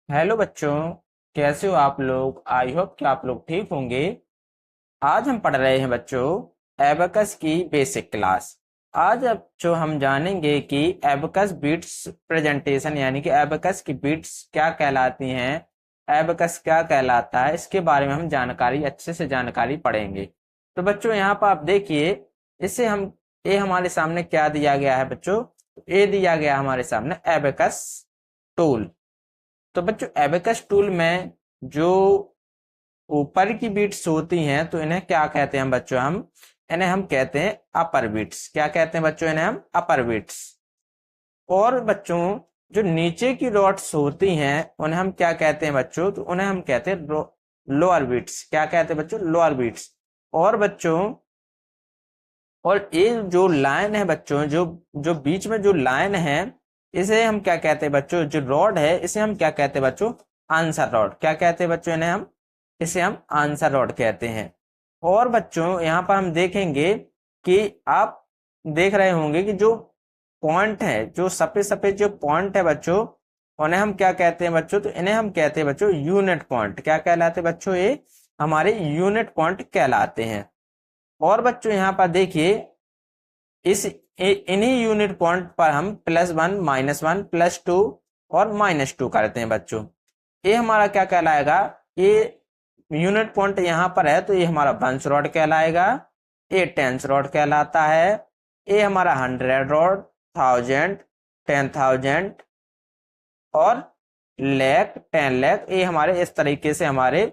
Hello बच्चों, कैसे हो आप लोग। आई होप कि आप लोग ठीक होंगे। आज हम पढ़ रहे हैं बच्चों एबेकस की बेसिक क्लास। आज अब जो हम जानेंगे कि एबेकस बीट्स प्रेजेंटेशन यानी कि एबेकस की बीट्स क्या कहलाती हैं, एबेकस क्या कहलाता है, इसके बारे में हम जानकारी अच्छे से जानकारी पढ़ेंगे। तो बच्चों यहाँ पर आप देखिए, इससे हम ये हमारे सामने क्या दिया गया है बच्चों। ये दिया गया हमारे सामने एबेकस टूल। तो बच्चों एबेकस टूल में जो ऊपर की बीट्स होती हैं तो इन्हें क्या कहते हैं बच्चों, हम इन्हें हम कहते हैं अपर बीट्स। क्या कहते हैं बच्चों, इन्हें हम अपर बीट्स। और बच्चों जो नीचे की डॉट्स होती हैं उन्हें हम क्या कहते हैं बच्चों, तो उन्हें हम कहते हैं लोअर बीट्स। क्या कहते हैं बच्चों, लोअर बीट्स। और बच्चों और ये जो लाइन है बच्चों, जो जो बीच में जो लाइन है, इसे हम क्या कहते हैं बच्चों, जो रॉड है इसे हम क्या कहते हैं बच्चों, आंसर रॉड। क्या कहते हैं बच्चों, इन्हें हम इसे हम आंसर रॉड कहते हैं। और बच्चों यहाँ पर हम देखेंगे कि आप देख रहे होंगे कि जो पॉइंट है, जो सफेद सफेद जो पॉइंट है बच्चों, उन्हें हम क्या कहते हैं बच्चों, तो इन्हें हम कहते हैं बच्चों यूनिट पॉइंट। क्या कहलाते हैं बच्चों, ये हमारे यूनिट पॉइंट कहलाते हैं। और बच्चों यहाँ पर देखिए, इन्हीं यूनिट पॉइंट पर हम +1 -1 +2 और -2 करते हैं बच्चों। ये हमारा क्या कहलाएगा, ये यूनिट पॉइंट यहाँ पर है तो ये हमारा बंस रॉड कहलाएगा। ये टेंस रॉड कहलाता है। ये हमारा 100 रॉड, 1000, 10,000 और लैख, 10 लाख, ये हमारे इस तरीके से हमारे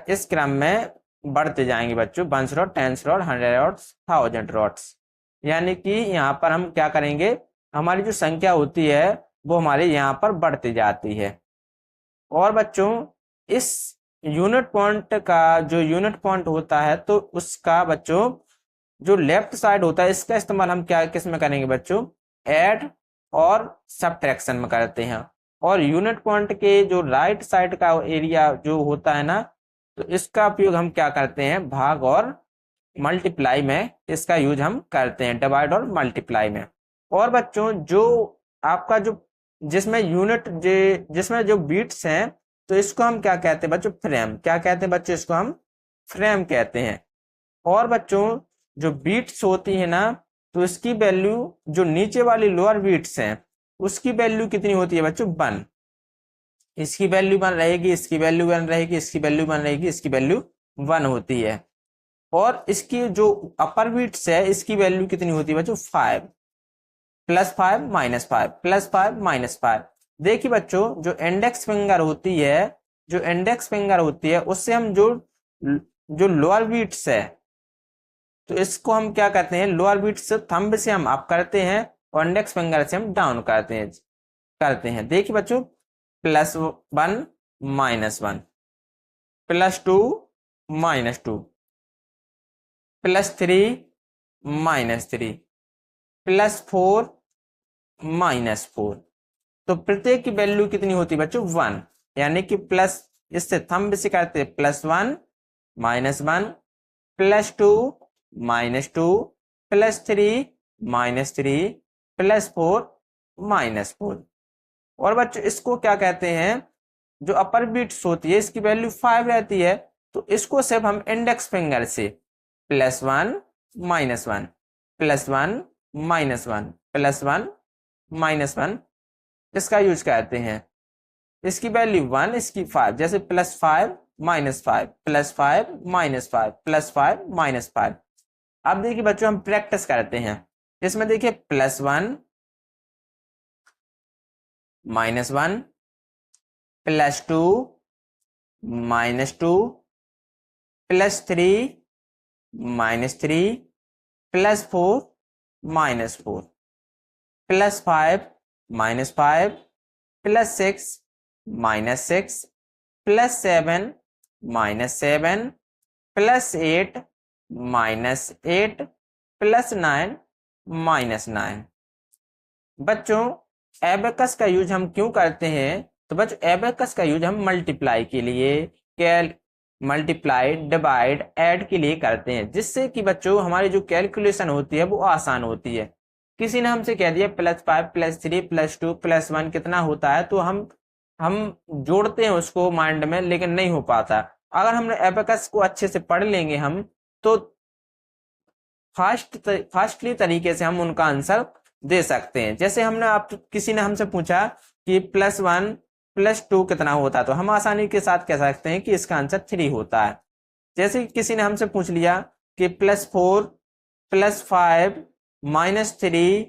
इस क्रम में बढ़ते जाएंगे बच्चों। Ones rod, tens rod, 100 rods, 1000 rods. यानी कि यहाँ पर हम क्या करेंगे, हमारी जो संख्या होती है वो हमारे यहाँ पर बढ़ती जाती है। और बच्चों इस यूनिट पॉइंट का जो यूनिट पॉइंट होता है तो उसका बच्चों जो लेफ्ट साइड होता है इसका इस्तेमाल हम क्या किस में करेंगे बच्चों, ऐड और सब्ट्रैक्शन में करते हैं। और यूनिट पॉइंट के जो राइट साइड का एरिया जो होता है ना, तो इसका उपयोग हम क्या करते हैं, भाग और मल्टीप्लाई में इसका यूज हम करते हैं, डिवाइड और मल्टीप्लाई में। और बच्चों जो आपका जो जिसमें यूनिट जिसमें जो बीट्स हैं तो इसको हम क्या कहते हैं बच्चों, फ्रेम। क्या कहते हैं बच्चों, इसको हम फ्रेम कहते हैं। और बच्चों जो बीट्स होती है ना, तो इसकी वैल्यू जो नीचे वाली लोअर बीट्स हैं उसकी वैल्यू कितनी होती है बच्चों, 1। इसकी वैल्यू 1 रहेगी, इसकी वैल्यू 1 रहेगी, इसकी वैल्यू 1 रहेगी, इसकी वैल्यू 1 होती है। और इसकी जो अपर बीट्स है इसकी वैल्यू कितनी होती है बच्चों, 5, +5 -5 +5 -5। देखिए बच्चों जो इंडेक्स फिंगर होती है, जो इंडेक्स फिंगर होती है उससे हम जो जो लोअर बीट्स है तो इसको हम क्या करते हैं, लोअर बीट्स थंब से हम अप करते हैं और इंडेक्स फिंगर से हम डाउन करते हैं। देखिए बच्चों +1 -1 +2 -2 +3 -3 +4 -4। तो प्रत्येक की वैल्यू कितनी होती है बच्चों, 1। यानी कि प्लस, इससे थंब से करते हैं +1 -1 +2 -2 +3 -3 +4 -4। और बच्चों इसको क्या कहते हैं, जो अपर बीट्स होती है इसकी वैल्यू 5 रहती है तो इसको सिर्फ हम इंडेक्स फिंगर से +1 -1 +1 -1 +1 -1 इसका यूज करते हैं। इसकी वैल्यू 1, इसकी 5, जैसे +5 -5 +5 -5 +5 -5। अब देखिए बच्चों हम प्रैक्टिस करते हैं। इसमें देखिए +1 -1 +2 -2 +3 -3 +4 -4 +5 -5 +6 -6 +7 -7 +8 -8 +9 -9। बच्चों एबेकस का यूज हम क्यों करते हैं, तो बच्चों एबेकस का यूज हम मल्टीप्लाई के लिए, मल्टीप्लाई, डिवाइड, ऐड के लिए करते हैं, जिससे कि बच्चों हमारी जो कैलकुलेशन होती है वो आसान होती है। किसी ने हमसे कह दिया +5 +3 +2 +1 कितना होता है, तो हम हम जोड़ते हैं उसको माइंड में, लेकिन नहीं हो पाता। अगर हमने एबेकस को अच्छे से पढ़ लेंगे हम, तो फास्टली तरीके से हम उनका आंसर दे सकते हैं। जैसे हमने आप किसी ने हमसे पूछा कि +1 +2 कितना होता है, तो हम आसानी के साथ कह सकते हैं कि इसका आंसर 3 होता है। जैसे कि किसी ने हमसे पूछ लिया कि +4 +5 -3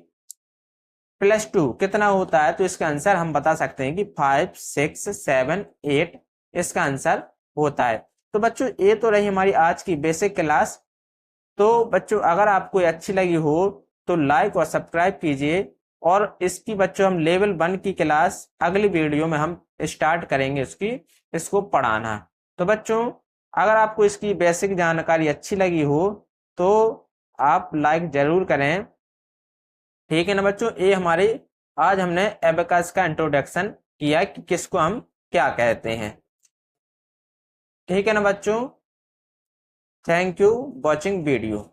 +2 कितना होता है, तो इसका आंसर हम बता सकते हैं कि 5 6 7 8 इसका आंसर होता है। तो बच्चों ये तो रही हमारी आज की बेसिक क्लास। तो बच्चों अगर आपको अच्छी लगी हो तो लाइक और सब्सक्राइब कीजिए, और इसकी बच्चों हम लेवल 1 की क्लास अगली वीडियो में हम स्टार्ट करेंगे इसको पढ़ाना। तो बच्चों अगर आपको इसकी बेसिक जानकारी अच्छी लगी हो तो आप लाइक जरूर करें, ठीक है ना बच्चों। ये हमारे आज हमने एबेकस का इंट्रोडक्शन किया कि किसको हम क्या कहते हैं, ठीक है ना बच्चों। Thank you watching video.